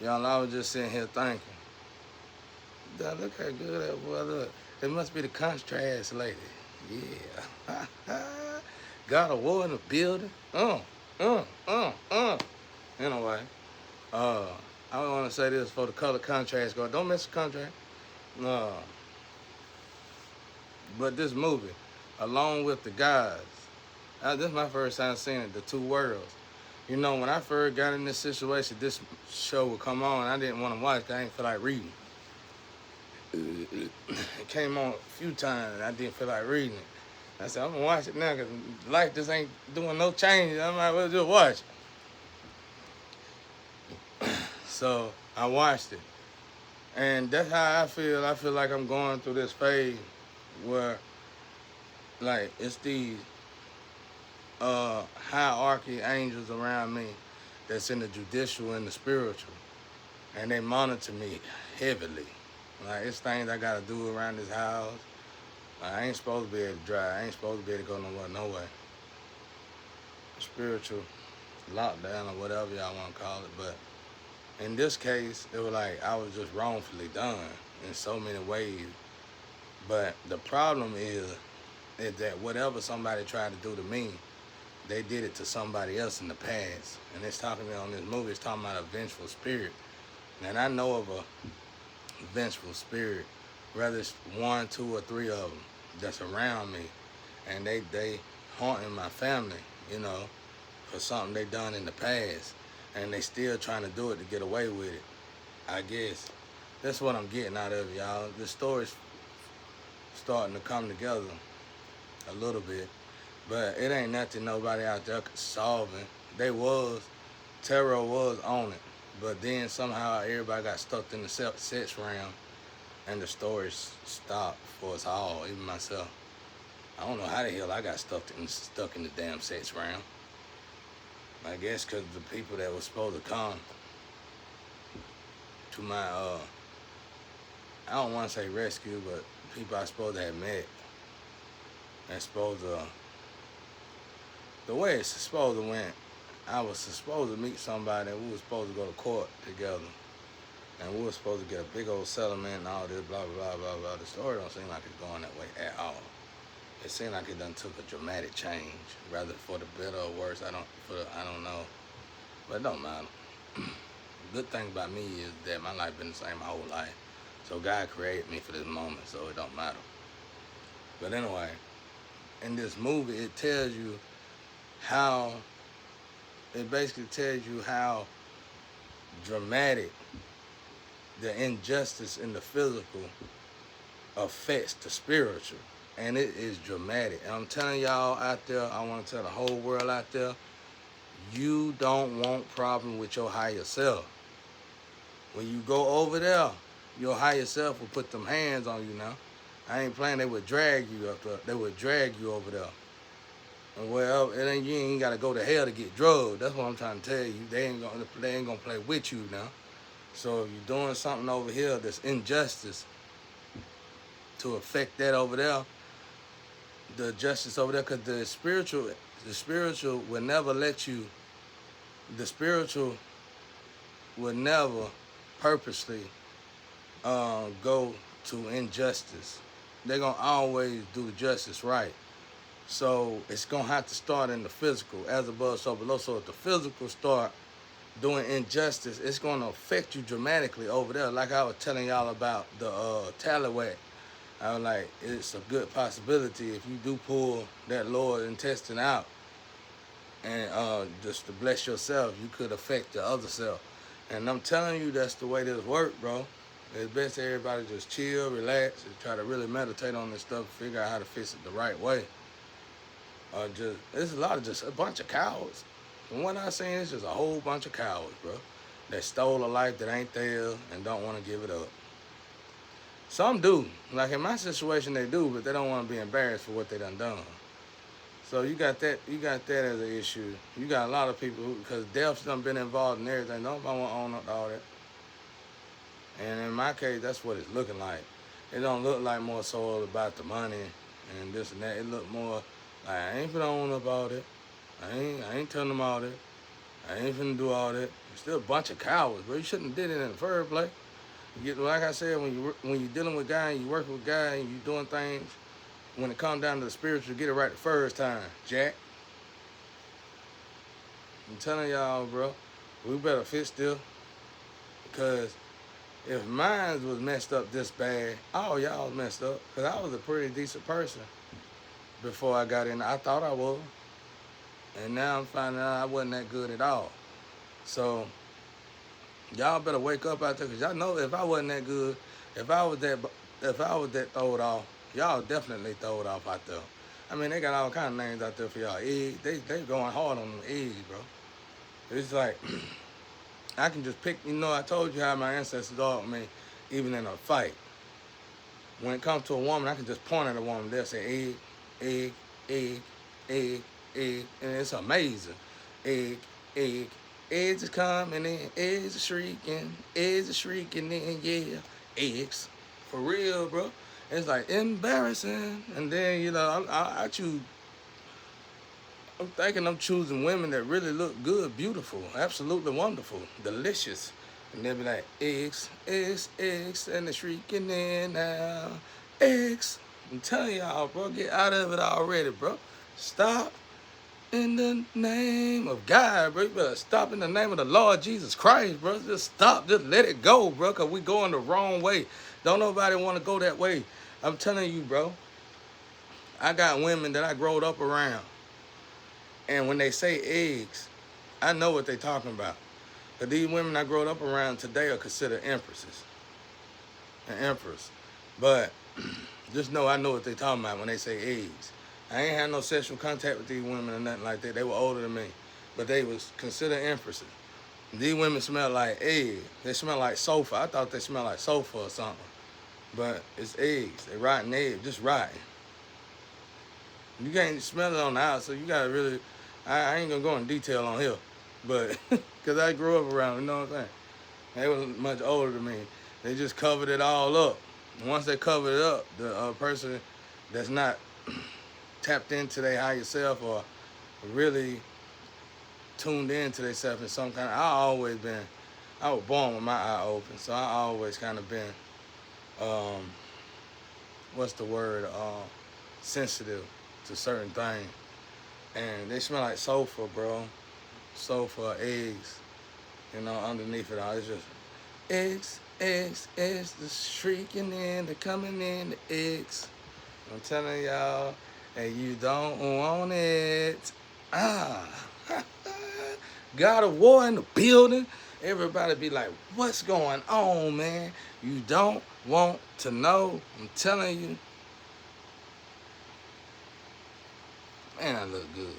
Y'all, I was just sitting here thinking, "Dawg, look how good that boy look. It must be the contrast lady. Yeah. Got a war in the building. Anyway, uh, I want to say this for the color contrast. Go, don't miss the contrast. Uh, but this movie, along with the guys, this is my first time seeing it, the two worlds. You know, when I first got in this situation, this show would come on. I didn't want to watch it. I didn't feel like reading. It came on a few times, and I didn't feel like reading it. I said, I'm going to watch it now because life just ain't doing no changes. I might as well just watch it. So I watched it. And that's how I feel. I feel like I'm going through this phase where, like, it's these hierarchy angels around me that's in the judicial and the spiritual. And they monitor me heavily. Like, it's things I got to do around this house. Like, I ain't supposed to be able to drive. I ain't supposed to be able to go nowhere, no way. Spiritual lockdown or whatever y'all want to call it. But in this case, it was like I was just wrongfully done in so many ways. But the problem is that whatever somebody tried to do to me, they did it to somebody else in the past. And it's talking about on this movie, it's talking about a vengeful spirit. And I know of a vengeful spirit, whether it's one, two, or three of them that's around me, and they haunting my family, you know, for something they done in the past, and they still trying to do it to get away with it. I guess that's what I'm getting out of it, y'all. The story's starting to come together a little bit, but it ain't nothing nobody out there solving. Terror was on it, but then somehow everybody got stuck in the sex realm, and the story stopped for us all, even myself. I don't know how the hell I got stuck in the damn sex realm. I guess because the people that were supposed to come to my, I don't want to say rescue, but people I supposed to have met, and supposed to, the way it's supposed to went, I was supposed to meet somebody, and we were supposed to go to court together. And we were supposed to get a big old settlement and all this, blah, blah, blah, blah. The story don't seem like it's going that way at all. It seemed like it done took a dramatic change, rather for the better or worse. I don't know, but it don't matter. Good thing about me is that my life been the same my whole life. So God created me for this moment, so it don't matter. But anyway, in this movie, it basically tells you how dramatic the injustice in the physical affects the spiritual. And it is dramatic. And I'm telling y'all out there, I want to tell the whole world out there, you don't want problem with your higher self. When you go over there, your higher self will put them hands on you now. I ain't playing, they would drag you up there. They would drag you over there. And well, you ain't got to go to hell to get drugged. That's what I'm trying to tell you. They ain't gonna play with you now. So if you're doing something over here that's injustice to affect that over there, the justice over there, because the spiritual will never let you, the spiritual will never purposely go to injustice. They're going to always do justice right. So it's going to have to start in the physical, as above, so below. So if the physical start doing injustice, it's going to affect you dramatically over there. Like I was telling y'all about the Tallywhack. I was like, it's a good possibility if you do pull that lower intestine out and just to bless yourself, you could affect the other self. And I'm telling you, that's the way this works, bro. It's best everybody just chill, relax, and try to really meditate on this stuff, figure out how to fix it the right way. It's a bunch of cowards. From what I seen, it's just a whole bunch of cowards, bro, that stole a life that ain't theirs and don't want to give it up. Some do. Like in my situation, they do, but they don't want to be embarrassed for what they done. So you got that as an issue. You got a lot of people because death's done been involved in everything. Nobody want to own up to all that. And in my case, that's what it's looking like. It don't look like more so about the money and this and that. It look more like I ain't finna own up all that. I ain't telling them all that. I ain't finna do all that. You're still a bunch of cowards, bro. You shouldn't have did it in the first place. Like I said, when you're dealing with guys, you working with guys, and you doing things, when it comes down to the spiritual, get it right the first time, Jack. I'm telling y'all, bro, we better fit still. Because if mine was messed up this bad, all y'all was messed up. Because I was a pretty decent person before I got in. I thought I was. And now I'm finding out I wasn't that good at all. So y'all better wake up out there, because y'all know if I wasn't that good, if I was that throwed off, y'all definitely throwed off out there. I mean, they got all kind of names out there for y'all. Egg, they going hard on them eggs, bro. It's like, I can just pick, I told you how my ancestors are with me, even in a fight. When it comes to a woman, I can just point at a woman. They'll say egg, egg, egg, egg, egg, and it's amazing. Egg, egg, eggs are coming in, eggs are shrieking in, yeah, eggs. For real, bro. It's like embarrassing. And then, I choose, I'm thinking I'm choosing women that really look good, beautiful, absolutely wonderful, delicious. And they'll be like, eggs, eggs, eggs, and they're shrieking in now. Eggs. I'm telling y'all, bro, get out of it already, bro. Stop in the name of God, bro. You better stop in the name of the Lord Jesus Christ, bro. Just stop. Just let it go, bro, because we going the wrong way. Don't nobody want to go that way. I'm telling you, bro. I got women that I growed up around. And when they say eggs, I know what they talking about. Because these women I growed up around today are considered empresses. An empress. But just know I know what they talking about when they say eggs. I ain't had no sexual contact with these women or nothing like that. They were older than me. But they was considered empresses. These women smell like eggs. They smell like sofa. I thought they smelled like sofa or something. But it's eggs. They rotten eggs. Just rotten. You can't smell it on the outside, so you gotta really, I ain't gonna go in detail on here, but, because I grew up around, you know what I'm saying? They was much older than me. They just covered it all up. And once they covered it up, the person that's not tapped into their higher self or really tuned into themselves in some kind of, I was born with my eye open, so I always kind of been, what's the word, sensitive to certain things. And they smell like sofa, bro. Sofa, eggs, underneath it all. It's just eggs, eggs, eggs, the shrieking in, the coming in, the eggs. I'm telling y'all, and you don't want it. God of War in the building. Everybody be like, what's going on, man? You don't want to know. I'm telling you. Man, I look good.